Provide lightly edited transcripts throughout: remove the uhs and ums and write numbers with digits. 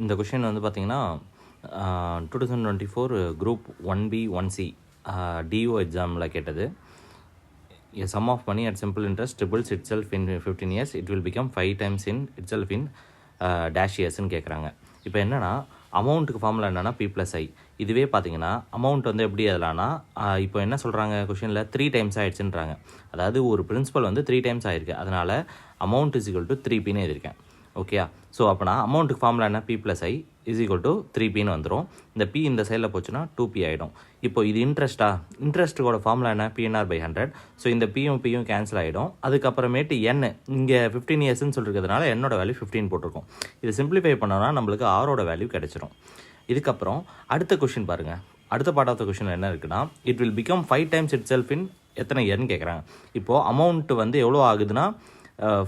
இந்த கொஷின் வந்து பார்த்தீங்கன்னா 2024 குரூப் 1B 1C டிஓ எக்ஸாமில் கேட்டது. A sum of money at simple interest triples itself in 15 years. It will become 5 times in itself in dash yearsன்னு கேட்குறாங்க. இப்போ என்னென்னா அமௌண்ட்டுக்கு ஃபார்முலா என்னென்னா P+I. இதுவே பார்த்தீங்கன்னா அமௌண்ட் வந்து எப்படி எதலான்னா இப்போ என்ன சொல்கிறாங்க கொஷினில் 3 times ஆகிடுச்சுன்றாங்க. அதாவது ஒரு பிரின்சிபல் வந்து 3 times ஆகிருக்கு. அதனால் அமௌண்ட் இஸ் ஈக்குவல் டு 3Pன்னு எழுதியிருக்கேன். ஓகேயா? ஸோ அப்போனா அமௌண்ட்டுக்கு ஃபார்முலா என்ன P+I இஸ் ஈக்குவல் டு 3Pன்னு வந்துடும். இந்த P இந்த சைடில் போச்சுன்னா 2P ஆகிடும். இப்போ இது இன்ட்ரெஸ்ட்டோட ஃபார்முலா என்ன PNR/100. ஸோ இந்த பியும் கேன்சல் ஆகிடும். அதுக்கப்புறமேட்டு N இங்கே 15 இயர்ஸ்ன்னு சொல்லிருக்கிறதுனால என்னோட வேல்யூ 15 போட்டிருக்கோம். இது சிம்பிளிஃபை பண்ணோன்னா நம்மளுக்கு ஆரோட வேல்யூ கிடச்சிரும். இதுக்கப்புறம் அடுத்த கொஷின் பாருங்கள். அடுத்த பார்ட் ஆஃப் த கொஷின் என்ன இருக்குன்னா it will become 5 times it self in எத்தனை இயர்னு கேட்குறாங்க. இப்போது அமௌண்ட் வந்து எவ்வளோ ஆகுதுன்னா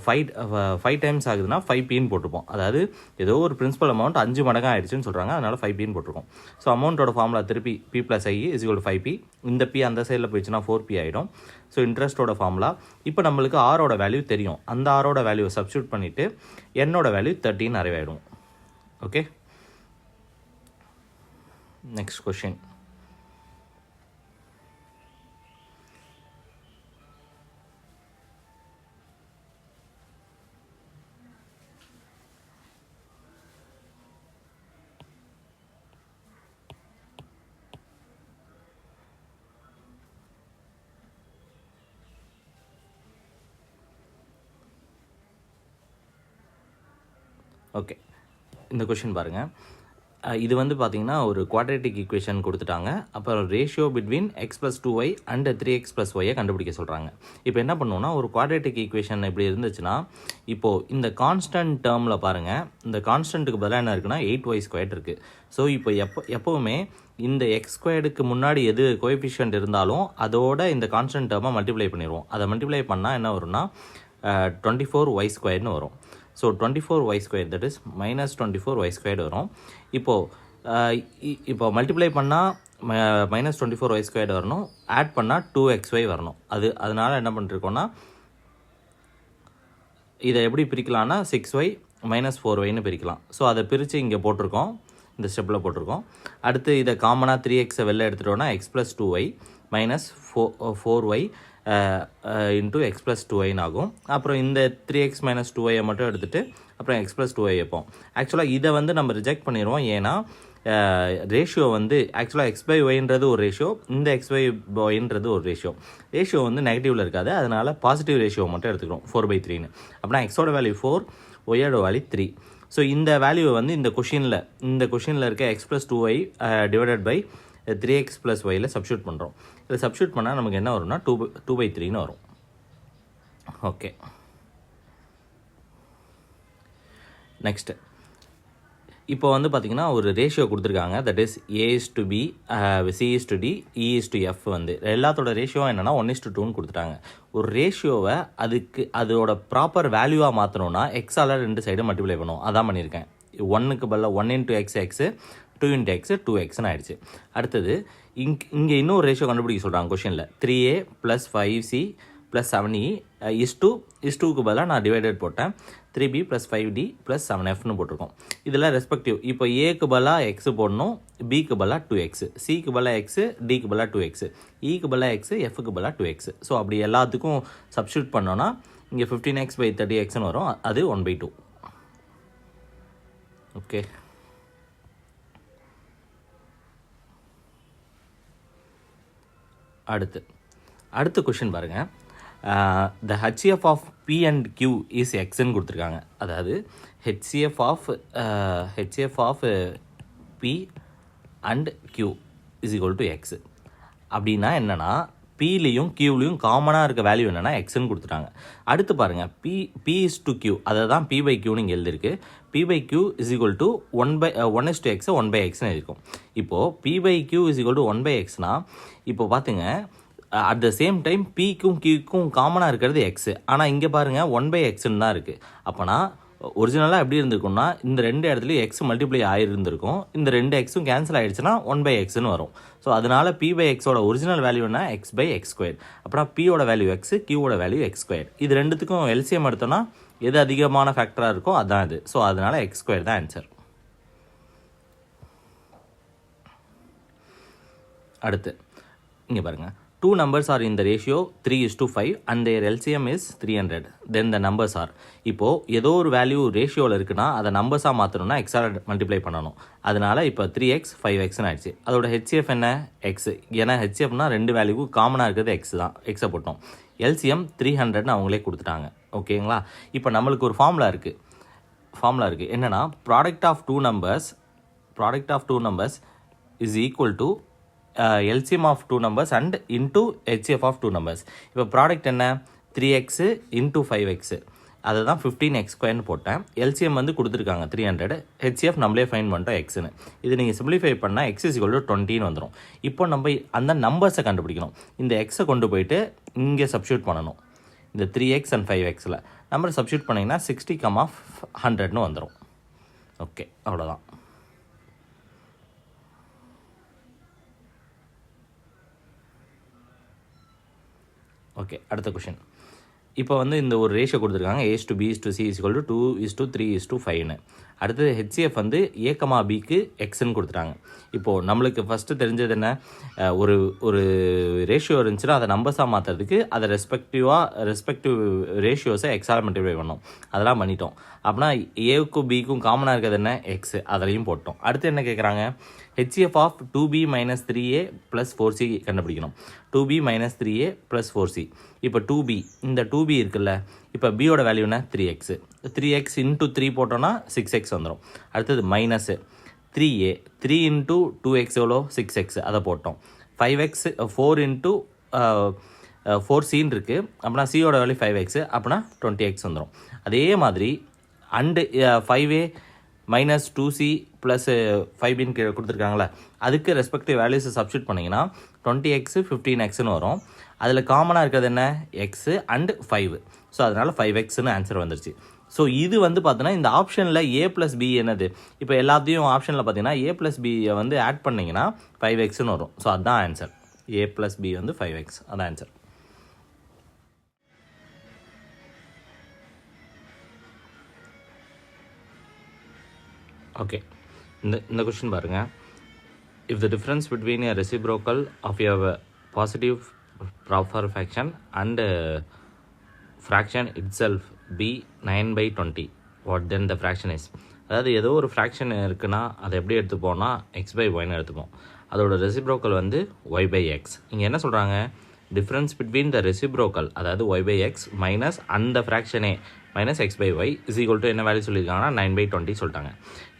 5 times ஆகுதுன்னா 5Pன்னு போட்டிருப்போம். அதாவது ஏதோ ஒரு பிரின்சிபல் அமௌண்ட் 5 மடங்காக ஆயிடுச்சுன்னு சொல்கிறாங்க. அதனால் 5Pன்னு போட்டிருக்கோம். ஸோ அமௌண்ட்டோட ஃபார்முலா திருப்பி P+I is equal to 5P. இந்த P அந்த சைடில் போயிடுச்சுன்னா 4P ஆகிடும். ஸோ இன்ட்ரெஸ்ட்டோட ஃபார்முலா இப்போ நம்மளுக்கு ஆரோட வேல்யூ தெரியும். அந்த ஆரோட வேல்யூவை சப்ஸ்டியூட் பண்ணிவிட்டு என்னோட வேல்யூ 13 அரைவ் ஆகிடும். Okay, next question. ஓகே, இந்த கொஷின் பாருங்கள். இது வந்து பார்த்திங்கன்னா ஒரு குவாட்ரேட்டிக் ஈக்குவேஷன் கொடுத்துட்டாங்க. அப்புறம் ratio between x+2y and 3x+y கண்டுபிடிக்க சொல்கிறாங்க. இப்போ என்ன பண்ணுவோன்னா ஒரு குவாட்ரேட்டிக் ஈக்குவேஷன் இப்படி இருந்துச்சுன்னா இப்போது இந்த கான்ஸ்டன்ட் டேர்மில் பாருங்கள், இந்த கான்ஸ்டன்ட்டுக்கு பதிலாக என்ன இருக்குன்னா 8y² இருக்குது. ஸோ இப்போ எப்போவுமே இந்த x² முன்னாடி எது கோஎஃபிஷியன்ட் இருந்தாலும் அதோட இந்த கான்ஸ்டன்ட் டேர்மை மல்டிப்ளை பண்ணிடுவோம். அதை மல்டிப்ளை பண்ணால் என்ன வரும்னா 24y² வரும். So 24y² that is -24y² வரும். இப்போ மல்டிப்ளை பண்ணால் -24y² வரணும், ஆட் பண்ணால் 2xy வரணும். அதனால் என்ன பண்ணிருக்கோன்னா இதை எப்படி பிரிக்கலாம்னா 6y -4yன்னு பிரிக்கலாம். ஸோ அதை பிரித்து இங்கே போட்டிருக்கோம், இந்த ஸ்டெப்பில் போட்டிருக்கோம். அடுத்து இதை காமனாக 3x வெளில எடுத்துட்டோன்னா x+2y -4y இன்ட்டு x+2y ஆகும். அப்புறம் இந்த 3x - 2y மட்டும் எடுத்துகிட்டு அப்புறம் x+2y வைப்போம். ஆக்சுவலாக இதை வந்து நம்ம ரிஜெக்ட் பண்ணிடுவோம். ஏன்னா ரேஷியோ வந்து ஆக்சுவலாக x/yன்றது ஒரு ரேஷியோ, இந்த x/yன்றது ஒரு ரேஷியோ வந்து நெகட்டிவில் இருக்காது. அதனால் பாசிட்டிவ் ரேஷியோ மட்டும் எடுத்துக்கிறோம் 4/3ன்னு. அப்படின்னா எக்ஸோட வேல்யூ 4, ஒய்யோட வேல்யூ 3. ஸோ இந்த வேல்யூவை வந்து இந்த கொஷினில் இருக்க x+2y டிவைடட் பை 3x+yல சப்ஸ்டியூட் பண்ணுறோம். இதை சப்ஸ்டியூட் பண்ணால் நமக்கு என்ன வரும்னா 2/3ன்னு வரும். ஓகே, நெக்ஸ்ட்டு இப்போ வந்து பார்த்திங்கன்னா ஒரு ரேஷியோ கொடுத்துருக்காங்க. That is A:B, C:D, E:F. வந்து எல்லாத்தோட ரேஷியோ என்னென்னா 1:2ன்னு கொடுத்துட்டாங்க. ஒரு ரேஷியோவை அதோட ப்ராப்பர் வேல்யூவாக மாற்றணும்னா எக்ஸால் 2 சைடு மல்டிப்ளை பண்ணுவோம். அதான் பண்ணியிருக்கேன். 1க்கு பதிலாக 1 × x 2 × x 2xன்னு ஆயிடுச்சு. அடுத்தது இங்கே இன்னொரு ரேஷியோ கண்டுபிடிக்க சொல்கிறாங்க கொஷினில். 3a + 5c + 7e க்கு பதிலாக நான் டிவைடட் போட்டேன். 3b + 5d + 7fன்னு போட்டிருக்கோம். இதில் ரெஸ்பெக்டிவ் இப்போ ஏக்கு பதிலாக x போடணும், பிக்கு பதிலாக 2x, சிக்கு பதிலாக x, டிக்கு பதிலாக 2x, ஈக்கு பதிலாக x, எஃப்க்கு பதிலாக 2x. ஸோ அப்படி எல்லாத்துக்கும் சப்ஸ்டியூட் பண்ணோன்னா இங்கே 15x/30xன்னு வரும். அது 1/2. ஓகே, அடுத்த கொஷின் பாருங்கள். The HCF of P and Q is எக்ஸ்ன்னு கொடுத்துருக்காங்க. அதாவது HCF of P and Q is equal to x. அப்படின்னா என்னென்னா Pலையும் Qலையும் காமனாக இருக்க வேல்யூ என்னென்னா எக்ஸ்ன்னு கொடுத்துட்டாங்க. அடுத்து பாருங்கள், P/Q அதை தான் P/Qன்னு இங்கே எழுதிருக்கு. P/Q is equal to 1:x 1/xன்னு இருக்கும். இப்போது P/Q இஸ் ஈக்குவல் டு 1/xனா இப்போ பார்த்துங்க, அட் த சேம் டைம் Pக்கும் Qக்கும் காமனாக இருக்கிறது எக்ஸு. ஆனால் இங்கே பாருங்கள் 1/xன்னு தான் இருக்குது. அப்போனா ஒரிஜினலாக எப்படி இருந்திருக்கும்னா இந்த 2 இடத்துலையும் எக்ஸ் மல்டிப்ளை ஆகிருந்திருக்கும். இந்த 2 எக்ஸும் கேன்சல் ஆகிடுச்சுன்னா 1/xன்னு வரும். ஸோ அதனால் P/xோட ஒரிஜினல் வேல்யூனா x/x². அப்புறம் Pயோட வேல்யூ x, Qவோட வேல்யூ x². இது ரெண்டுத்துக்கும் எல்சிஎம் எடுத்தோன்னா எது அதிகமான ஃபேக்டராக இருக்கோ அதுதான் இது. ஸோ அதனால் x² தான் ஆன்சர். அடுத்து இங்கே பாருங்கள், 2 numbers are in the ratio 3:5 and their LCM is 300. Then the numbers are, இப்போது ஏதோ ஒரு வேல்யூ ரேஷியோவில் இருக்குன்னா அதை நம்பர்ஸாக மாற்றணும்னா எக்ஸால் மல்டிப்ளை பண்ணணும். அதனால் இப்போ 3x 5xன்னு ஆயிடுச்சு. அதோட ஹெச்சிஎஃப் என்ன? எக்ஸ். ஏன்னா ஹெச்சிஎஃப்னா ரெண்டு வேல்யூக்கு காமனாக இருக்கிறது எக்ஸ் தான், எக்ஸை போட்டோம். எல்சிஎம் 300ன்னு அவங்களே கொடுத்துட்டாங்க. ஓகேங்களா? இப்போ நம்மளுக்கு ஒரு ஃபார்முலா இருக்குது. என்னென்னா product of two numbers is equal to LCM of 2 numbers and into HCF of 2 numbers. இப்போ ப்ராடக்ட் என்ன? 3x into 5x, அதை தான் 15x² போட்டேன். LCM வந்து கொடுத்துருக்காங்க 300, HCF நம்மளே ஃபைன் பண்ணிட்டோம் எக்ஸ்னு. இது நீங்கள் சிம்பிளிஃபை பண்ணால் x = 20ன்னு வந்துடும். இப்போ நம்ம அந்த நம்பர்ஸை கண்டுபிடிக்கணும். இந்த எக்ஸை கொண்டு போயிட்டு இங்கே சப்ஸ்டியூட் பண்ணணும். இந்த 3x and 5xல் நம்பர் சப்ஸ்டியூட் பண்ணிங்கன்னா 60,100ன்னு வந்துடும். ஓகே, அவ்வளோதான். ஓகே, அடுத்த கொஷின். இப்போ வந்து இந்த ஒரு ரேஷியோ கொடுத்துருக்காங்க, A/B/C = 2:3:5ன்னு. அடுத்தது ஹெச்சிஎஃப் வந்து A,Bக்கு எக்ஸ்ன்னு கொடுத்துட்டாங்க. இப்போது நம்மளுக்கு ஃபஸ்ட்டு தெரிஞ்சது என்ன? ஒரு ரேஷியோ இருந்துச்சுன்னா அதை நம்பர்ஸாக மாற்றுறதுக்கு அதை ரெஸ்பெக்டிவ் ரேஷியோஸை எக்ஸால் மல்டிப்ளை பண்ணோம். அதெல்லாம் பண்ணிட்டோம். அப்படின்னா ஏவுக்கும் பிக்கும் காமனாக இருக்கிறது என்ன? எக்ஸ். அதிலையும் போட்டோம். அடுத்து என்ன கேட்குறாங்க? HCF of 2b - 3a + 4c கண்டுபிடிக்கணும். 2b - 3a + 4c. இப்போ 2b, இந்த 2b இருக்குல்ல, இப்போ பியோட வேல்யூ என்ன? 3x. 3x × 3 போட்டோன்னா 6x வந்துடும். அடுத்தது மைனஸு 3a, 3 × 2x எவ்வளோ? 6x, அதை போட்டோம். 5x 4 × 4c இருக்குது. அப்படின்னா சியோட வேல்யூ 5x, அப்படின்னா 20x வந்துடும். அதே மாதிரி அண்டு 5a - 2c + 5bன்னு கொடுத்துருக்காங்களே, அதுக்கு ரெஸ்பெக்டிவ் வேல்யூஸை சப்ஸ்டியூட் பண்ணிங்கன்னா 20x 15xன்னு வரும். அதில் காமனாக இருக்கிறது என்ன? X and 5. ஸோ அதனால் 5xன்னு ஆன்சர் வந்துருச்சு. ஸோ இது வந்து பார்த்தோன்னா இந்த ஆப்ஷனில் a+b என்னது? இப்போ எல்லாத்தையும் ஆப்ஷனில் பார்த்தீங்கன்னா a+b வந்து ஆட் பண்ணிங்கன்னா 5xன்னு வரும். ஸோ அதுதான் ஆன்சர். a+b வந்து 5x, அதான் ஆன்சர். ஓகே, இந்த கொஸ்டின் பாருங்கள். If the difference between a reciprocal of a positive proper fraction and fraction itself be 9/20, what then the fraction is? அதாவது ஏதோ ஒரு ஃப்ராக்ஷன் இருக்குன்னா அதை எப்படி எடுத்துப்போம்னா x/yன்னு எடுத்துப்போம். அதோட ரெசிப்ரோக்கல் வந்து y/x. இங்கே என்ன சொல்கிறாங்க? டிஃப்ரென்ஸ் பிட்வீன் த ரெசிப்ரோக்கல், அதாவது y/x மைனஸ் அந்த ஃப்ராக்ஷனே minus x/y is equal to என்ன வேல்யூ சொல்லியிருக்காங்கன்னா 9/20 சொல்லிட்டாங்க.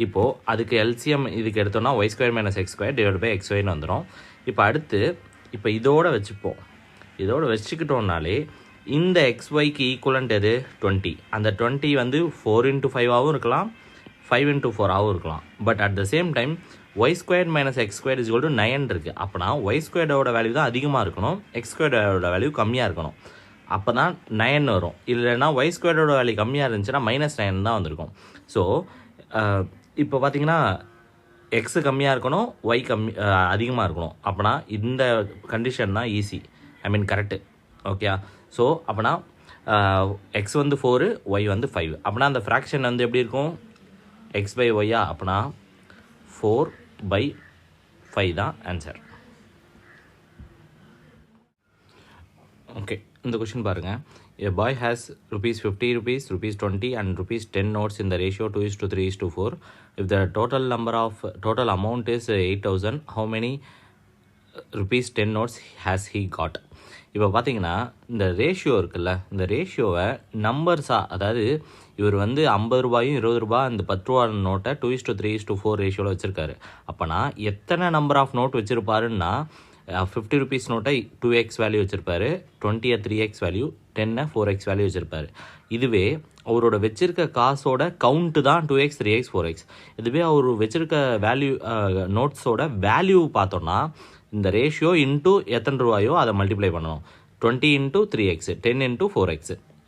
இப்போது அதுக்கு எல்சிஎம் இதுக்கு எடுத்தோம்னா y² - x² / xyன்னு வந்துடும். இப்போ அடுத்து இப்போ இதோட வச்சுப்போம். இதோட வச்சுக்கிட்டோம்னாலே இந்த xyக்கு ஈக்குவலண்ட் எது? 20. அந்த 20 வந்து 4 × 5ஆகவும் இருக்கலாம், 5 × 4ஆகவும் இருக்கலாம். But at the same time y² - x² = 9 இருக்குது. அப்போனா y² வேல்யூ தான் அதிகமாக இருக்கணும், x² வேல்யூ கம்மியாக இருக்கணும். அப்போ தான் 9 வரும். இல்லைன்னா y² வேல்யூ கம்மியாக இருந்துச்சுன்னா -9 தான் வந்திருக்கும். ஸோ இப்போ பார்த்தீங்கன்னா எக்ஸு கம்மியாக இருக்கணும், ஒய் அதிகமாக இருக்கணும். அப்போனா இந்த கண்டிஷன் தான் ஈஸி, கரெக்டு. ஓகே, ஸோ அப்போனா எக்ஸ் வந்து 4, ஒய் வந்து 5. அப்படின்னா அந்த ஃப்ராக்ஷன் வந்து எப்படி இருக்கும்? x/y. அப்போனா 4/5 தான் ஆன்சர். ஓகே, இந்த கொஷின் பாருங்கள். A boy has ₹50, ₹20 and ₹10 notes in the ratio 2:3:4. If the total amount is 8,000, how many ₹10 notes has he got? இப்போ பார்த்தீங்கன்னா இந்த ரேஷியோ இருக்குல்ல, இந்த ரேஷியோவை நம்பர்ஸாக, அதாவது இவர் வந்து 50 ரூபாயும் 20 ரூபா இந்த 10 ரூபா நோட்டை 2:3:4 ரேஷியோவில் வச்சுருக்காரு. அப்போனா எத்தனை நம்பர் ஆஃப் நோட் வச்சுருப்பாருன்னா 50 ருபீஸ் நோட்டை 2x வேல்யூ வச்சுருப்பாரு, 20 3x வேல்யூ, 10 4x வேல்யூ வச்சுருப்பாரு. இதுவே அவரோட வச்சிருக்க காசோட கவுண்ட்டு தான் 2x 3x 4x. இதுவே அவர் வச்சிருக்க வேல்யூ நோட்ஸோட வேல்யூ பார்த்தோன்னா இந்த ரேஷியோ இன்ட்டு எத்தனை ரூபாயோ அதை மல்டிப்ளை பண்ணணும். 20 × 3x, 10 × 4x.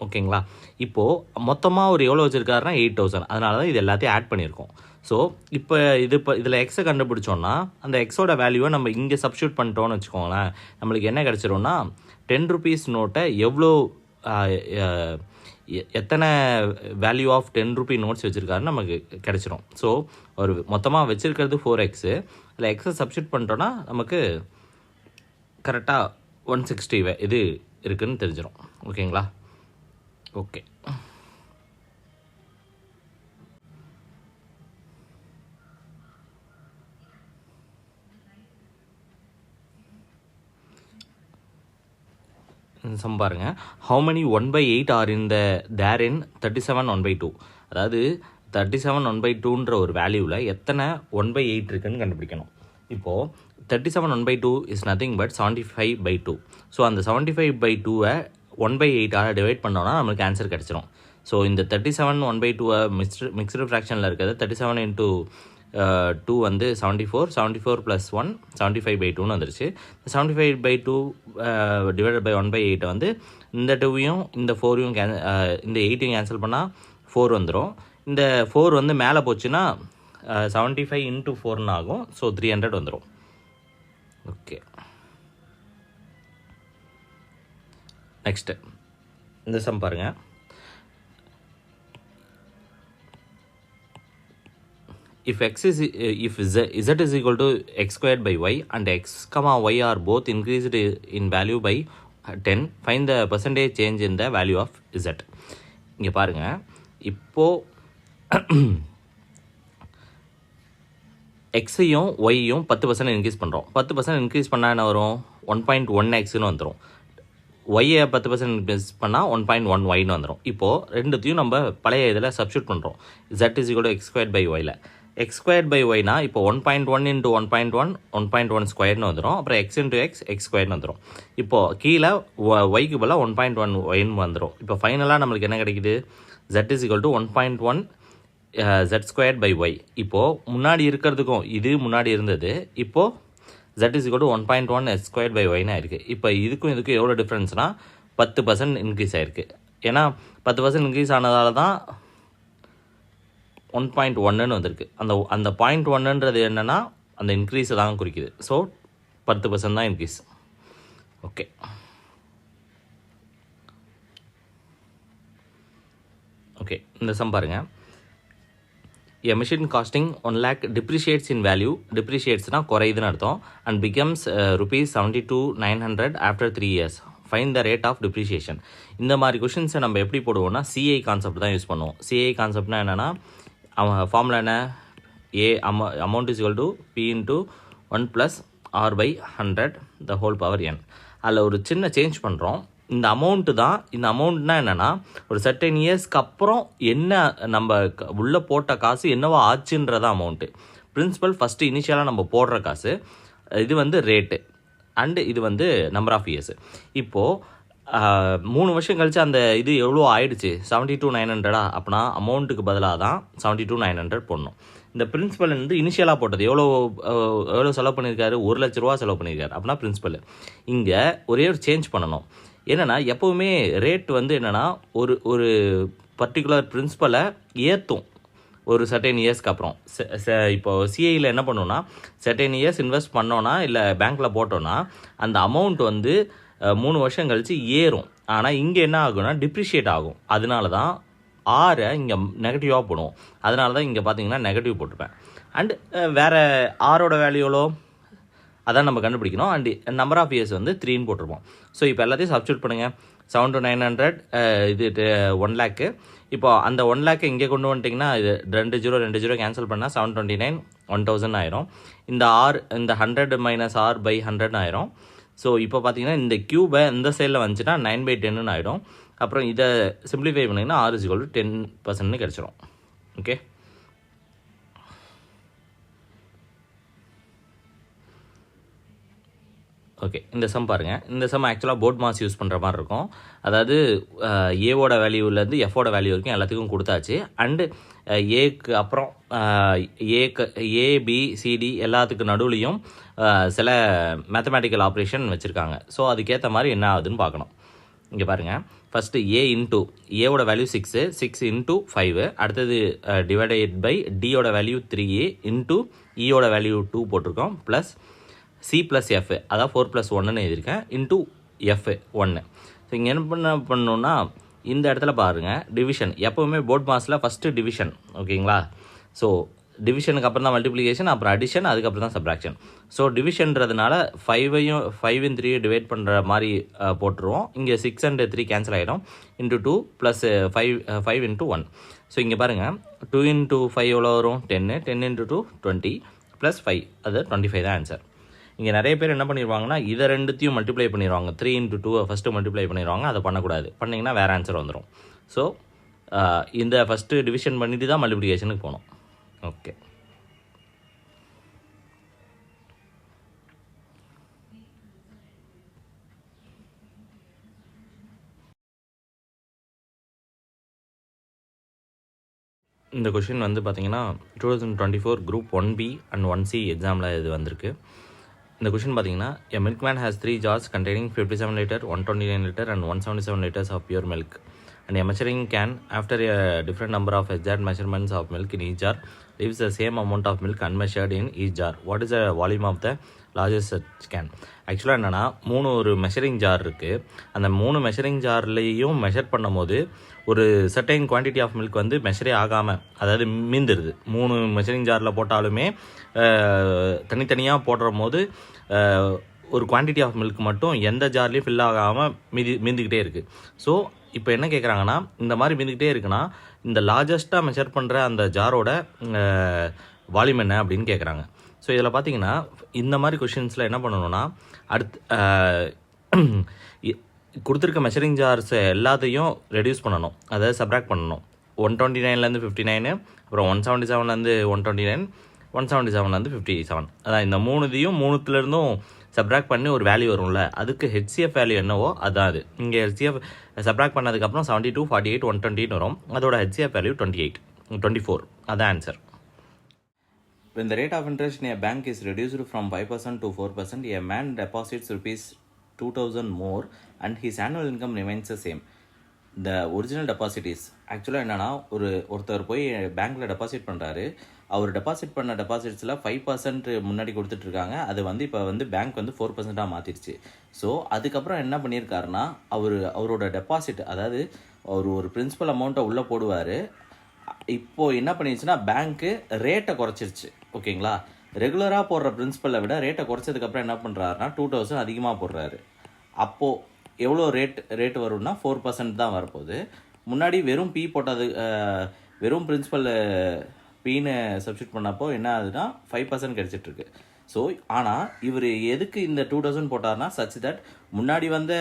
ஓகேங்களா? இப்போது மொத்தமாக அவர் எவ்வளோ வச்சுருக்காருன்னா 8,000. அதனால தான் இது எல்லாத்தையும் ஆட் பண்ணியிருக்கோம். ஸோ இப்போ இதில் எக்ஸை கண்டுபிடிச்சோன்னா அந்த எக்ஸோட வேல்யூவை நம்ம இங்கே சப்ஸ்டியூட் பண்ணிட்டோன்னு வச்சுக்கோங்களேன், நம்மளுக்கு என்ன கிடச்சிரும்னா 10 ருபீஸ் நோட்டை எவ்வளோ எத்தனை வேல்யூ ஆஃப் 10 ரூபி நோட்ஸ் வச்சுருக்காருன்னு நமக்கு கிடச்சிரும். ஸோ ஒரு மொத்தமாக வச்சுருக்கிறது 4x, இல்லை எக்ஸை சப்ஸ்டியூட் பண்ணிட்டோன்னா நமக்கு கரெக்டாக 160 இது இருக்குதுன்னு தெரிஞ்சிடும். ஓகேங்களா? ஓகே, சம் பாருங்கள். ஹவு மெனி 1/8 ஆர் இன் தேர் இன் 37 1/2. அதாவது 37 1/2ன்ற ஒரு வேல்யூவில் எத்தனை 1/8 இருக்குன்னு கண்டுபிடிக்கணும். இப்போது 37 1/2 இஸ் நத்திங் பட் 75/2. ஸோ அந்த 75/2 1/8 டிவைட் பண்ணோன்னா நம்மளுக்கு ஆன்சர் கிடச்சிரும். ஸோ இந்த 37 1/2 மிக்ஸ்டு ஃப்ராக்ஷனில் இருக்கிறது 37 into 2 வந்து 74, 74 + 1 75/2ன்னு வந்துருச்சு. 75/2 டிவைடட் பை 1/8 வந்து இந்த 2வையும் இந்த 4ஐயும் இந்த 8ஐயும் கேன்சல் பண்ணால் 4 வந்துடும். இந்த 4 வந்து மேலே போச்சுன்னா 75 into 4ன்னு ஆகும். ஸோ 300 வந்துடும். ஓகே, நெக்ஸ்ட்டு இந்த சம் பாருங்கள். If z is equal to x squared by y and x, y are both increased in value by 10, find the percentage change in the value of z. இங்கே பாருங்கள், இப்போது எக்ஸையும் ஒய்யும் 10% increase பண்ணுறோம். 10% increase பண்ணால் என்ன வரும்? 1.1xன்னு வந்துடும். ஒய்யை 10% இன்க்ரீஸ் பண்ணால் 1.1yன்னு வந்துடும். இப்போது ரெண்டுத்தையும் நம்ம பழைய இதில் சப்ஸ்டியூட் பண்ணுறோம். z is equal to x squared by y. x squared by y இப்போ 1.1 into 1.1 1.1 ஸ்கொயர்னு வந்துடும். அப்புறம் x into x x ஸ்கொயர்னு வந்துடும். இப்போது கீழே ஒய்க்கு பதிலாக 1.1 ஒய்ன்னு வந்துடும். இப்போ ஃபைனலாக நம்மளுக்கு என்ன கிடைக்குது? z is equal to 1.1 z squared by y. இப்போது முன்னாடி இருக்கிறதுக்கும் இது முன்னாடி இருந்தது, இப்போது z is equal to 1.1 s squared by y இருக்குது. இப்போ இதுக்கும் எவ்வளோ டிஃப்ரென்ஸ்னால் 10% இன்க்ரீஸ் ஆகிருக்கு. ஏன்னா 10% இன்க்ரீஸ் ஆனதால தான் 1.1ன்னு வந்திருக்கு. அந்த 0.1ன்றது என்னென்னா அந்த இன்க்ரீஸை தான் குறிக்குது. ஸோ 10% தான் இன்க்ரீஸ். ஓகே, ஓகே, இந்த சம் பாருங்கள். A machine costing 1 lakh depreciates in value, depreciatesனா குறையுதுன்னு அர்த்தம், and becomes rupees 72,900 after 3 years. Find the rate of depreciation. இந்த மாதிரி கொஷின்ஸை நம்ம எப்படி போடுவோம்னா CI கான்செப்ட் தான் யூஸ் பண்ணுவோம். CI கான்செப்ட்னா என்னென்னா ஃபார்முலா என்ன? amount is equal to P into 1 plus R by 100 the whole power n. அதில் ஒரு சின்ன சேஞ்ச் பண்ணுறோம். இந்த அமௌண்ட்டு தான், இந்த அமௌண்ட்னா என்னென்னா ஒரு சர்டன் இயர்ஸ்க்கு அப்புறம் என்ன நம்ம உள்ளே போட்ட காசு என்னவோ ஆச்சுன்றதான் அமௌண்ட்டு. பிரின்சிபல் ஃபஸ்ட்டு இனிஷியலாக நம்ம போடுற காசு, இது வந்து ரேட்டு, அண்டு இது வந்து நம்பர் ஆஃப் இயர்ஸு. இப்போது 3 வருஷம் கழிச்சு அந்த இது எவ்வளோ ஆயிடுச்சு? 72,900. அப்படின்னா அமௌண்ட்டுக்கு பதிலாக தான் 72,900 போடணும். இந்த பிரின்சிபல் வந்து இனிஷியலாக போட்டது எவ்வளோ செலவு பண்ணியிருக்காரு? 1 லட்ச ரூபா செலவு பண்ணியிருக்காரு. அப்படின்னா பிரின்சிபல் இங்கே ஒரே ஒரு சேஞ்ச் பண்ணணும். என்னென்னா எப்போவுமே ரேட் வந்து என்னென்னா ஒரு பர்டிகுலர் பிரின்சிபலை ஏற்றும் ஒரு சர்டன் இயர்ஸ்க்கு அப்புறம். இப்போ சிஐயில் என்ன பண்ணோன்னா சர்டன் இயர்ஸ் இன்வெஸ்ட் பண்ணோன்னா இல்லை பேங்க்கில் போட்டோன்னா அந்த அமௌண்ட் வந்து 3 வருஷம் கழித்து ஏறும். ஆனால் இங்கே என்ன ஆகும்னா டிப்ரிஷியேட் ஆகும். அதனால தான் ஆரை இங்கே நெகட்டிவாக போடுவோம். அதனால தான் இங்கே பார்த்தீங்கன்னா நெகட்டிவ் போட்டிருப்பேன். அண்டு வேறு ஆரோட வேல்யூலோ அதான் நம்ம கண்டுபிடிக்கணும். அண்ட் நம்பர் ஆஃப் இயர்ஸ் வந்து 3ன்னு போட்டிருப்போம். ஸோ இப்போ எல்லாத்தையும் சப்ஸ்டியூட் பண்ணுங்கள். 7,900 இது 1 lakh. இப்போ அந்த 1 lakh இங்கே கொண்டு வந்துட்டிங்கன்னா இது 2 0 கேன்சல் பண்ணால் 729 1000 ஆயிரும். இந்த இந்த 100 - r by 100 ஆயிரும். ஸோ இப்போ பார்த்தீங்கன்னா இந்த க்யூபை இந்த சைடில் வந்துச்சுன்னா 9/10 ஆகிடும். அப்புறம் இதை சிம்பிளிஃபை பண்ணிங்கன்னா r is equal to 10% கிடச்சிரும். ஓகே, ஓகே, இந்த சம் பாருங்கள். இந்த சம் ஆக்சுவலாக போர்ட் மாஸ் யூஸ் பண்ணுற மாதிரி இருக்கும். அதாவது ஏவோட வேல்யூலேருந்து எஃபோட வேல்யூ வரைக்கும் எல்லாத்துக்கும் கொடுத்தாச்சு. அண்டு ஏக்கு அப்புறம் ஏபிசிடி எல்லாத்துக்கு நடுவுலையும் சில மேத்தமேட்டிக்கல் ஆப்ரேஷன் வச்சுருக்காங்க. ஸோ அதுக்கேற்ற மாதிரி என்ன ஆகுதுன்னு பார்க்கணும். இங்கே பாருங்கள், ஃபஸ்ட்டு ஏவோட வேல்யூ 6 into 5. அடுத்தது டிவைடட் பை டியோட வேல்யூ 3a இன்ட்டு ஈயோட வேல்யூ 2 போட்டிருக்கோம், ப்ளஸ் C + F, அதான் 4 + 1ன்னு எழுதியிருக்கேன், இன்ட்டு F 1. ஸோ இங்கே என்ன பண்ணணுன்னா இந்த இடத்துல பாருங்கள் டிவிஷன். எப்போவுமே போர்ட் மாஸில் ஃபஸ்ட்டு டிவிஷன். ஓகேங்களா? ஸோ டிவிஷனுக்கு அப்புறம் தான் மல்டிப்ளிகேஷன், அப்புறம் அடிஷன், அதுக்கப்புறம் தான் சப்ராக்ஷன். ஸோ டிவிஷன்றதுனால 5 and 3 டிவைட் பண்ணுற மாதிரி போட்டுருவோம். இங்கே 6 and 3 கேன்சல் ஆகிடும். Into 2 plus 5 into 1. ஸோ இங்கே பாருங்கள், 2 into 5 எவ்வளோ வரும்? 10. 10 into 2 20 ப்ளஸ் 5, அது 25 தான் ஆன்சர். இங்கே நிறைய பேர் என்ன பண்ணிடுவாங்கன்னா, இதை ரெண்டுத்தையும் மல்டிப்ளை பண்ணிடுவாங்க. 3 into 2 ஃபஸ்ட்டு மல்டிப்ளை பண்ணிடுவாங்க. அதை பண்ணக்கூடாது. பண்ணிங்கன்னா வேறு ஆன்சர் வந்துடும். ஸோ இந்த ஃபஸ்ட்டு டிவிஷன் பண்ணிட்டு தான் மல்டிப்ளிகேஷனுக்கு போகணும். ஓகே, இந்த கொஷின் வந்து பார்த்தீங்கன்னா 2024 குரூப் 1B and 1C எக்ஸாமில் இது வந்திருக்கு. இந்த கொஷின் பார்த்தீங்கன்னா, a milkman has 3 jars containing 57 liter, 129 liter and 177 liters of pure milk, and a measuring can, after a different number of exact measurements of milk in each jar, leaves the same amount of milk unmeasured in each jar. What is the volume of the largest can? ஆக்சுவலாக என்னென்னா, ஒரு measuring jar இருக்குது. அந்த 3 measuring ஜார்லேயும் measure பண்ணும் போது ஒரு certain quantity of milk வந்து மெஷரே ஆகாமல், அதாவது மீந்துடுது. 3 மெஷரிங் ஜாரில் போட்டாலுமே தனித்தனியாக போடுற போது ஒரு குவான்டிட்டி ஆஃப் மில்க் மட்டும் எந்த ஜார்லேயும் ஃபில் ஆகாமல் மீந்துக்கிட்டே இருக்குது. ஸோ இப்போ என்ன கேட்குறாங்கன்னா, இந்த மாதிரி மீந்துக்கிட்டே இருக்குன்னா இந்த லார்ஜஸ்ட்டாக மெஷர் பண்ணுற அந்த ஜாரோட வால்யூம் என்ன அப்படின்னு கேட்குறாங்க. ஸோ இதில் பார்த்தீங்கன்னா, இந்த மாதிரி கொஷின்ஸில் என்ன பண்ணணும்னா, கொடுத்துருக்க மெஷரிங் ஜார்ஸ் எல்லாத்தையும் ரெடியூஸ் பண்ணணும், அதாவது சப்ராக்ட் பண்ணணும். 129 59, அப்புறம் 177 129, 177 57. அதான் இந்த 3த்தையும் சப்ராக்ட் பண்ணி ஒரு வேல்யூ வரும்ல, அதுக்கு ஹெச்சிஎஃப் வேல்யூ என்னவோ அதான் அது. இங்கே ஹெச்சிஎஃப் சப்ராக்ட் பண்ணதுக்கப்புறம் 72, 48, 120 வரும். அதோட ஹெச்சிஎஃப் வேல்யூ 24. அதான் answer. When the rate of interest in a bank is reduced from 5% to 4%, a man deposits rupees 2,000 more and his annual income remains the same. The original deposit is, ஆக்சுவலாக என்னென்னா, ஒருத்தர் போய் பேங்க்கில் deposit பண்ணுறாரு. அவர் deposit பண்ண டெபாசிட்ஸில் 5% முன்னாடி கொடுத்துட்ருக்காங்க. அது வந்து இப்போ வந்து பேங்க் வந்து 4% மாற்றிடுச்சு. ஸோ அதுக்கப்புறம் என்ன பண்ணியிருக்காருன்னா, அவரோட டெபாசிட், அதாவது அவர் ஒரு பிரின்சிபல் அமௌண்ட்டை உள்ளே போடுவார். இப்போது என்ன பண்ணிடுச்சுன்னா, பேங்க்கு ரேட்டை குறைச்சிருச்சு. ஓகேங்களா, ரெகுலராக போடுற பிரின்சிபலை விட ரேட்டை குறைச்சதுக்கப்புறம் என்ன பண்ணுறாருன்னா 2,000 அதிகமாக போடுறாரு. அப்போது எவ்வளோ ரேட்டு வரும்னா 4% தான் வரப்போகுது. முன்னாடி வெறும் பி போட்டது, வெறும் பிரின்சிபல் பின்னு சப்ஸ்டியூட் பண்ணப்போ என்ன ஆகுதுன்னா 5% கிடச்சிட்ருக்கு. ஸோ ஆனால் இவர் எதுக்கு இந்த 2,000 போட்டார்னா, சச் தட் முன்னாடி வந்த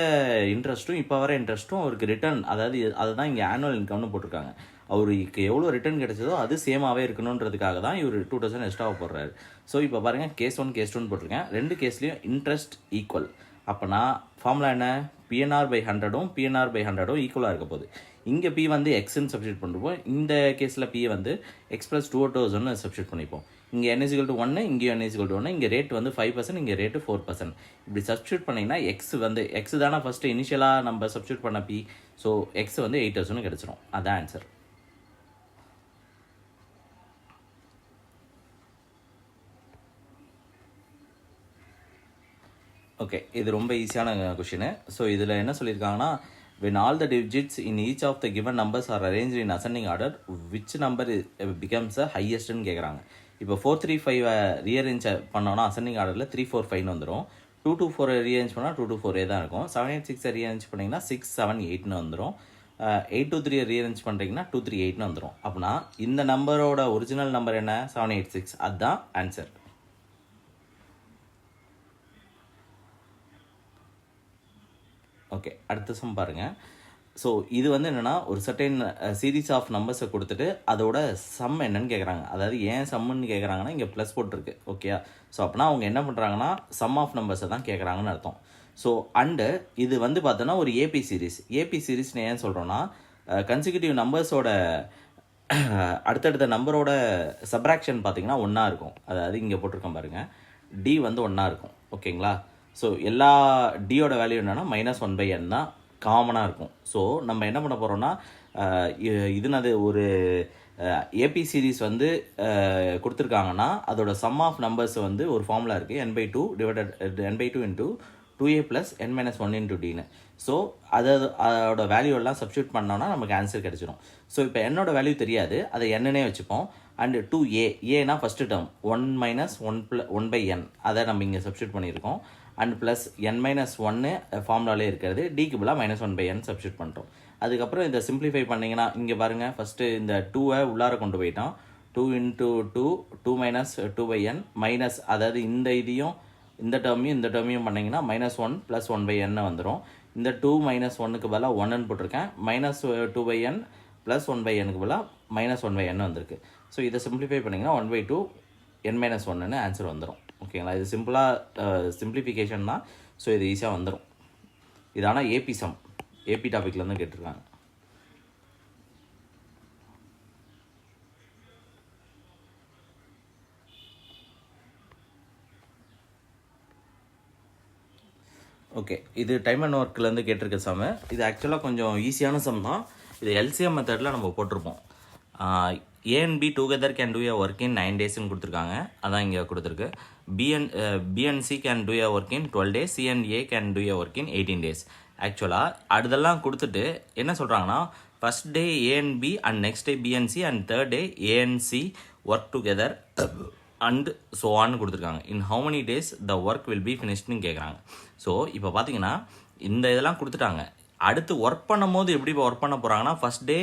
இன்ட்ரெஸ்ட்டும் இப்போ வர இன்ட்ரெஸ்ட்டும் அவருக்கு ரிட்டர்ன், அதாவது அதுதான் இங்கே ஆனுவல் இன்கம்னு போட்டிருக்காங்க. அவருக்கு எவ்வளோ ரிட்டர்ன் கிடைச்சதோ அது சேமாகவே இருக்கணுன்றதுக்காக தான் இவர் 2,000 எக்ஸ்ட்ராவாக போடுறாரு. ஸோ இப்போ பாருங்கள், கேஸ் 1 கேஸ் 2 போட்டிருக்கேன். 2 கேஸ்லேயும் இன்ட்ரெஸ்ட் ஈக்குவல். அப்போனா ஃபார்முலா என்ன? PNR/100ம் PNR/100ம் ஈக்குவலாக இருக்க போகுது. இங்கே பி வந்து எக்ஸ்ன்னு சப்ஸ்டியூட் பண்ணிருப்போம். இந்த கேஸில் பி வந்து எக்ஸ் ப்ளஸ் 2,000 சப்ஸ்டியூட் பண்ணிப்போம். இங்கே n=1, இங்கே n=1. இங்கே ரேட் வந்து 5%, இங்கே ரேட்டு 4%. இப்படி சப்ஸ்டியூட் பண்ணிங்கன்னா எக்ஸ் வந்து எக்ஸ் தானே ஃபஸ்ட்டு இனிஷியலாக நம்ம சப்ஸ்டியூட் பண்ண பி. ஸோ எக்ஸ் வந்து 8,000 கிடச்சிரும். அதான் ஆன்சர். ஓகே, இது ரொம்ப ஈஸியான கொஷினு. ஸோ இதில் என்ன சொல்லியிருக்காங்கன்னா, when all the digits in each of the given numbers are arranged in ascending order, which number becomes the highest ன்னு கேட்குறாங்க. இப்போ 435 ரீஅரேஞ்ச் பண்ணோன்னா அசெண்டிங் ஆர்டரில் 345 வந்துடும். 224 ரீஅரேஞ்ச் பண்ணால் 224 தான் இருக்கும். 786 ரீஅரேஞ்ச் பண்ணிங்கன்னா 678 வந்துடும். 823 ரீஅரேஞ்ச் பண்ணுறீங்கன்னா 238 வந்துடும். அப்படின்னா இந்த நம்பரோட ஒரிஜினல் நம்பர் என்ன? 786. அதுதான் ஆன்சர். ஓகே, அடுத்த சம் பாருங்கள். ஸோ இது வந்து என்னென்னா, ஒரு சர்டைன் சீரீஸ் ஆஃப் நம்பர்ஸை கொடுத்துட்டு அதோட சம் என்னன்னு கேட்குறாங்க. அதாவது ஏன் சம்முன்னு கேட்குறாங்கன்னா, இங்கே ப்ளஸ் போட்டிருக்கு. ஓகே, ஸோ அப்படின்னா அவங்க என்ன பண்ணுறாங்கன்னா சம் ஆஃப் நம்பர்ஸை தான் கேட்குறாங்கன்னு அர்த்தம். ஸோ அண்டு இது வந்து பார்த்தோன்னா ஒரு ஏபி சீரீஸ். ஏபி சீரீஸ்னு ஏன் சொல்கிறோன்னா, கன்சிக்யூட்டிவ் நம்பர்ஸோட அடுத்தடுத்த நம்பரோட சப்ராக்ஷன் பார்த்திங்கன்னா ஒன்றா இருக்கும். அதாவது இங்கே போட்டிருக்கோம் பாருங்கள், டி வந்து ஒன்றா இருக்கும். ஓகேங்களா, ஸோ எல்லா டியோட வேல்யூ என்னென்னா -1/n தான் காமனாக இருக்கும். ஸோ நம்ம என்ன பண்ண போகிறோம்னா, இதுனது ஒரு ஏபி சீரீஸ் வந்து கொடுத்துருக்காங்கன்னா அதோட சம் ஆஃப் நம்பர்ஸ் வந்து ஒரு ஃபார்முலா இருக்குது, n/2 divided n/2 × 2a + n - 1 × dன்னு. ஸோ அதோட வேல்யூ எல்லாம் சப்ஸ்டியூட் பண்ணோன்னா நமக்கு ஆன்சர் கிடச்சிடும். ஸோ இப்போ என்னோட வேல்யூ தெரியாது, அதை என்னன்னே வச்சுப்போம். அண்டு 2a, ஏனா ஃபஸ்ட்டு டேர்ம் 1 - 1/n, அதை நம்ம இங்கே சப்ஸ்டியூட் பண்ணியிருக்கோம். அண்ட் ப்ளஸ் n-1 ஃபார்முலாலே இருக்கிறது, டிக்கு பதிலாக -1/n சப்ஸ்டியூட் பண்ணுறோம். அதுக்கப்புறம் இதை சிம்பிளிஃபை பண்ணிங்கன்னா இங்கே பாருங்கள், ஃபஸ்ட்டு இந்த 2-ஐ உள்ளார கொண்டு போயிட்டோம். 2 × 2, 2 - 2/n மைனஸ், அதாவது இந்த இதையும் இந்த டேர்மையும் பண்ணிங்கன்னா -1 + 1/n வந்துடும். இந்த 2 - 1க்கு பதிலாக 1ன்னு போட்டிருக்கேன். -2/n + 1/nக்கு பதிலாக -1/n வந்திருக்கு. ஸோ இதை சிம்பிளிஃபை பண்ணிங்கன்னா 1/2 n-1ன்னு ஆன்சர் வந்துடும். ஓகேங்களா, இது சிம்பிளாக சிம்பிளிஃபிகேஷன் தான். ஸோ இது ஈஸியாக வந்துடும். இது ஆனால் ஏபி சம், ஏபி டாப்பிக்லேருந்து கேட்டிருக்காங்க. ஓகே, இது டைம் அண்ட் ஒர்க்லேருந்து கேட்டிருக்க சம். இது ஆக்சுவலாக கொஞ்சம் ஈஸியான சம் தான். இது எல்சிஎம் மெத்தடில் நம்ம போட்டிருப்போம். A and B together can do a work in 9 daysன்னு கொடுத்துருக்காங்க. அதான் இங்கே கொடுத்துருக்கு. B and C can do a work in 12 days. C and A can do a work in 18 days. ஆக்சுவலாக அதெல்லாம் கொடுத்துட்டு என்ன சொல்கிறாங்கன்னா, first day A and B and next day B and C and third day A and C work together and so ஆன்னு கொடுத்துருக்காங்க. In how many days the work will be ஃபினிஷ்டுன்னு கேட்குறாங்க. So இப்போ பார்த்தீங்கன்னா இந்த இதெல்லாம் கொடுத்துட்டாங்க. அடுத்து ஒர்க் பண்ணும் போது எப்படி இப்போ ஒர்க் பண்ண போகிறாங்கன்னா, first day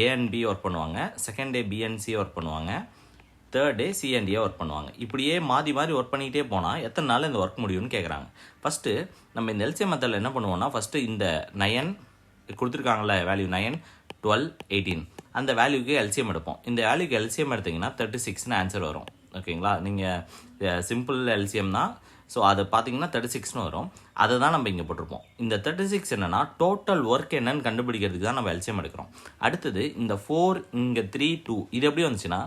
A and B work பண்ணுவாங்க, second day B and C work பண்ணுவாங்க, third day C and A work பண்ணுவாங்க. இப்படியே மாறி ஒர்க் பண்ணிக்கிட்டே போனால் எத்தனை நாள் இந்த ஒர்க் முடியும்னு கேட்குறாங்க. ஃபஸ்ட்டு நம்ம இந்த எல்சிஎம் மெத்தடில் என்ன பண்ணுவோம்னா, ஃபஸ்ட்டு இந்த 9 கொடுத்துருக்காங்கள வேல்யூ 9, 12, 18 அந்த வேல்யூக்கு எல்சிஎம் எடுப்போம். இந்த வேல்யூக்கு எல்சிஎம் எடுத்திங்கன்னா 36ன்னு ஆன்சர் வரும். ஓகேங்களா, நீங்கள் சிம்பிள் எல்சிஎம் தான். ஸோ அதை பார்த்தீங்கன்னா 36ன்னு வரும். அதை தான் நம்ம இங்கே போட்டிருப்போம். இந்த 36 என்னென்னா டோட்டல் ஒர்க் என்னன்னு கண்டுபிடிக்கிறதுக்கு தான் நம்ம எல்சிஎம் எடுக்கிறோம். அடுத்தது இந்த 4 இங்கே 3, 2 இது எப்படி வந்துச்சுன்னா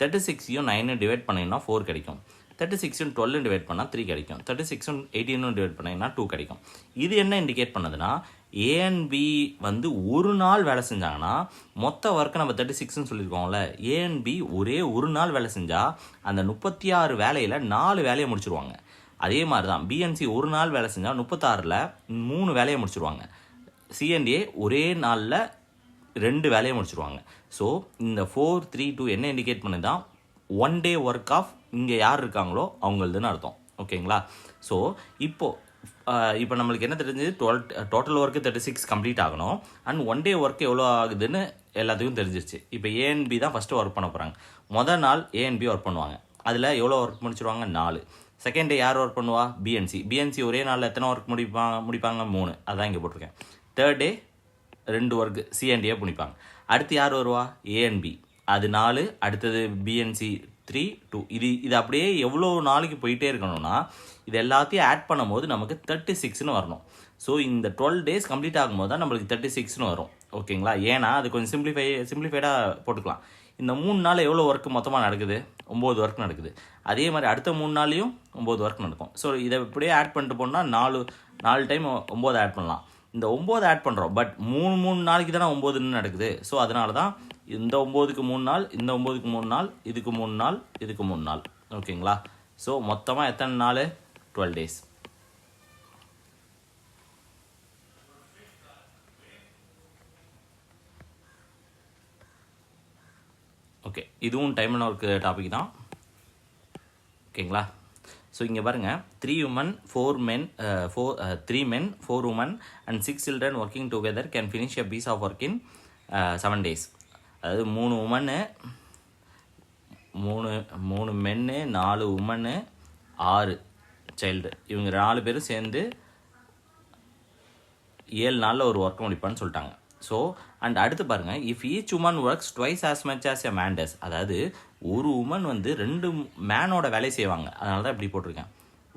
36யும் 9 டிவைட் பண்ணிங்கன்னா 4 கிடைக்கும். 36யும் 12 டிவைட் பண்ணால் 3 கிடைக்கும். 36யும் 18 டிவைட் பண்ணிங்கன்னா 2 கிடைக்கும். இது என்ன இண்டிகேட் பண்ணுதுன்னா, ஏ அண்ட் பி வந்து ஒரு நாள் வேலை செஞ்சாங்கன்னா மொத்த ஒர்க்கை நம்ம 36ன்னு சொல்லியிருக்கோம்ல, ஏ அண்ட் பி ஒரே ஒரு நாள் வேலை செஞ்சால் அந்த 36 வேலையில் 4 வேலையை முடிச்சிருவாங்க. அதே மாதிரி தான் பிஎன்சி ஒரு நாள் வேலை செஞ்சால் 36ல் 3 வேலையை முடிச்சிருவாங்க. சிஎன்டிஏ ஒரே நாளில் 2 வேலையை முடிச்சிருவாங்க. ஸோ இந்த 4, 3, 2 என்ன இண்டிகேட் பண்ணுதான், 1 டே ஒர்க் ஆஃப் இங்கே யார் இருக்காங்களோ அவங்களதுன்னு அர்த்தம். ஓகேங்களா, ஸோ இப்போ நம்மளுக்கு என்ன தெரிஞ்சது, டோட்டல் ஒர்க்கு 36 கம்ப்ளீட் ஆகணும். அண்ட் 1 டே ஒர்க் எவ்வளோ ஆகுதுன்னு எல்லாத்துக்கும் தெரிஞ்சிருச்சு. இப்போ ஏஎன்பி தான் ஃபஸ்ட்டு ஒர்க் பண்ண போகிறாங்க. மொதல் நாள் ஏஎன்பி ஒர்க் பண்ணுவாங்க. அதில் எவ்வளோ ஒர்க் முடிச்சிருவாங்க, 4. செகண்ட் டே யார் ஒர்க் பண்ணுவா, பிஎன்சி ஒரே நாளில் எத்தனை ஒர்க் முடிப்பாங்க 3, அதான் இங்கே போட்டிருக்கேன். தேர்ட் டே 2 ஒர்க்கு சிஎன்டிஏ முடிப்பாங்க. அடுத்து யார் வருவா, ஏஎன்பி, அது 4. அடுத்தது பிஎன்சி 3, 2. இது அப்படியே எவ்வளோ நாளைக்கு போயிட்டே இருக்கணும்னா இது எல்லாத்தையும் ஆட் பண்ணும்போது நமக்கு 36ன்னு வரணும். ஸோ இந்த 12 டேஸ் கம்ப்ளீட் ஆகும்போது தான் நம்மளுக்கு 36ன்னு வரும். ஓகேங்களா, ஏன்னா அது கொஞ்சம் சிம்பிளிஃபைடாக போட்டுக்கலாம். இந்த 3 நாள் எவ்வளோ ஒர்க்கு மொத்தமாக நடக்குது, 9 ஒர்க் நடக்குது. அதே மாதிரி அடுத்த 3 நாளையும் 9 ஒர்க் நடக்கும். ஸோ இதை இப்படியே ஆட் பண்ணிட்டு போனால் 4 டைம் 9 ஆட் பண்ணலாம். இந்த 9 ஆட் பண்ணுறோம், பட் 3 நாளைக்கு தானே 9ன்னு நடக்குது. ஸோ அதனால தான் இந்த 9க்கு 3 நாள், இந்த 9க்கு 3 நாள், இதுக்கு 3 நாள், இதுக்கு 3 நாள். ஓகேங்களா, ஸோ மொத்தமாக எத்தனை நாள், 12 டேஸ். ஓகே, இதுவும் டைம் அண்ட் ஒர்க் டாபிக் தான். ஓகேங்களா, ஸோ இங்கே பாருங்கள், 3 women, 4 men, 3 men, 4 women and 6 children working together can finish a piece of work in 7 days. அதாவது 3 உமனு, 3 மென்னு, 4 உமனு, 6 சைல்டு, இவங்க 4 பேரும் சேர்ந்து 7 நாளில் ஒரு ஒர்க் முடிப்பான்னு சொல்லிட்டாங்க. ஸோ அண்ட் அடுத்து பாருங்கள், if each woman works twice as much as a man does, அதாவது ஒரு உமன் வந்து 2 மேனோட வேலையை செய்வாங்க. அதனால தான் இப்படி போட்டிருக்கேன்.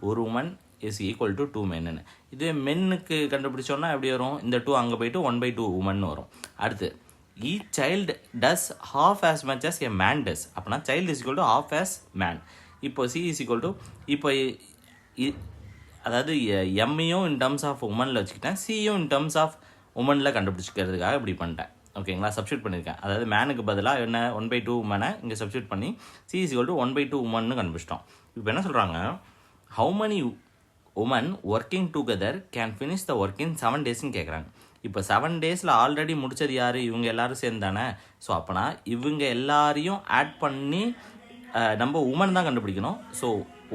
ஒரு உமன் இஸ் ஈக்குவல் டு 2 மென்னு. இதுவே மென்னுக்கு கண்டுபிடிச்சோன்னா எப்படி வரும், இந்த 2 அங்கே போயிட்டு 1/2 உமன் வரும். அடுத்து each child does half as much as a man does, அப்படின்னா child is equal to half as man. இப்போ சி இஸ் ஈக்குவல் டு, இப்போ அதாவது எம்மையும் இன் டர்ம்ஸ் ஆஃப் உமனில் வச்சுக்கிட்டேன், சியும் இன் டர்ம்ஸ் ஆஃப் உமனில் கண்டுபிடிச்சிக்கிறதுக்காக இப்படி பண்ணிட்டேன். ஓகேங்களா, சப்ஸ்டியூட் பண்ணியிருக்கேன். அதாவது மேனுக்கு பதிலாக என்ன 1/2 உமனை இங்கே சப்ஸ்டியூட் பண்ணி சி இஸ் ஈக்குவல் டு 1/2 உமன்னு கண்டுபிடிச்சிட்டோம். இப்போ என்ன சொல்கிறாங்க, how many woman working together can finish the work in 7 டேஸ்ன்னு கேட்குறாங்க. இப்போ 7 டேஸில் ஆல்ரெடி முடித்தது யார்? இவங்க எல்லோரும் சேர்ந்து தானே. ஸோ அப்போனா இவங்க எல்லாரையும் ஆட் பண்ணி நம்ம உமன் தான் கண்டுபிடிக்கணும். So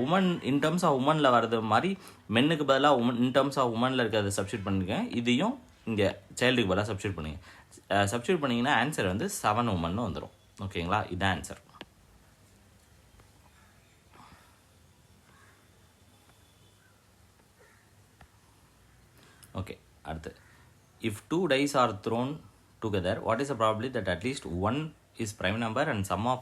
woman in terms of உமனில் வர்றது மாதிரி மென்னுக்கு பதிலாக உமன் இன் டர்ம்ஸ் ஆஃப் உமனில் இருக்கிறத சப்ஸ்டியூட் பண்ணிக்கேன். இதையும் இங்கே சைல்டுக்கு பதிலாக சப்ஸ்டியூட் பண்ணிங்க. சப்ஸ்டியூட் பண்ணிங்கன்னா ஆன்சர் வந்து 7 உமன்னு வந்துடும். ஓகேங்களா, இதுதான் ஆன்சர். ஓகே, அடுத்து if 2 dice are thrown together, what is the probability that at least one is prime number and sum of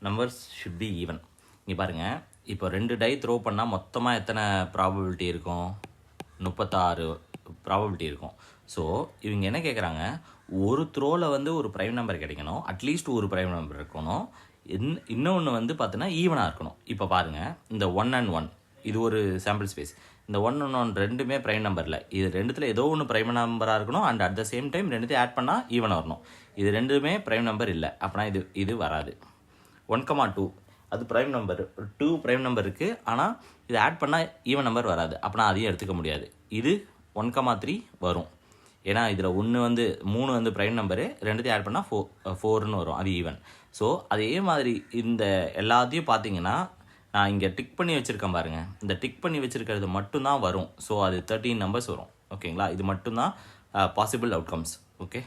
numbers should be even? இங்கே பாருங்கள், இப்போ 2 டை த்ரோ பண்ணால் மொத்தமாக எத்தனை ப்ராபபிலிட்டி இருக்கும்? 36 ப்ராபபிலிட்டி இருக்கும். ஸோ இவங்க என்ன கேட்குறாங்க, ஒரு த்ரோவில் வந்து ஒரு ப்ரைம் நம்பர் கிடைக்கணும், அட்லீஸ்ட் ஒரு ப்ரைம் நம்பர் இருக்கணும், இன்னொன்று வந்து பார்த்தீங்கன்னா ஈவனாக இருக்கணும். இப்போ பாருங்கள், இந்த 1 and 1 இது ஒரு சாம்பிள் ஸ்பேஸ். இந்த 1 and 1 ரெண்டுமே ப்ரைம் நம்பரில், இது ரெண்டுத்தில் ஏதோ ஒன்று ப்ரைம் நம்பராக இருக்கணும் and at the same time ரெண்டுத்தையும் ஆட் பண்ணால் ஈவனாக வரணும். இது ரெண்டுமே ப்ரைம் நம்பர் இல்லை, அப்படின்னா இது வராது. 1,2 அது ப்ரைம் நம்பர், 2 ப்ரைம் நம்பர் இருக்குது, ஆனால் இது ஆட் பண்ணால் ஈவன் நம்பர் வராது, அப்படின்னா அதையும் எடுத்துக்க முடியாது. இது 1,3 வரும், ஏன்னா இதில் 3 வந்து ப்ரைம் நம்பரு, ரெண்டுத்தையும் ஆட் பண்ணால் 4ன்னு வரும், அது ஈவன். ஸோ அதே மாதிரி இந்த எல்லாத்தையும் பார்த்தீங்கன்னா நான் இங்கே டிக் பண்ணி வச்சுருக்கேன் பாருங்கள், இந்த டிக் பண்ணி வச்சுருக்கிறது மட்டும்தான் வரும். ஸோ அது 13 நம்பர்ஸ் வரும். ஓகேங்களா, இது மட்டும்தான் பாசிபிள் அவுட்கம்ஸ். ஓகே.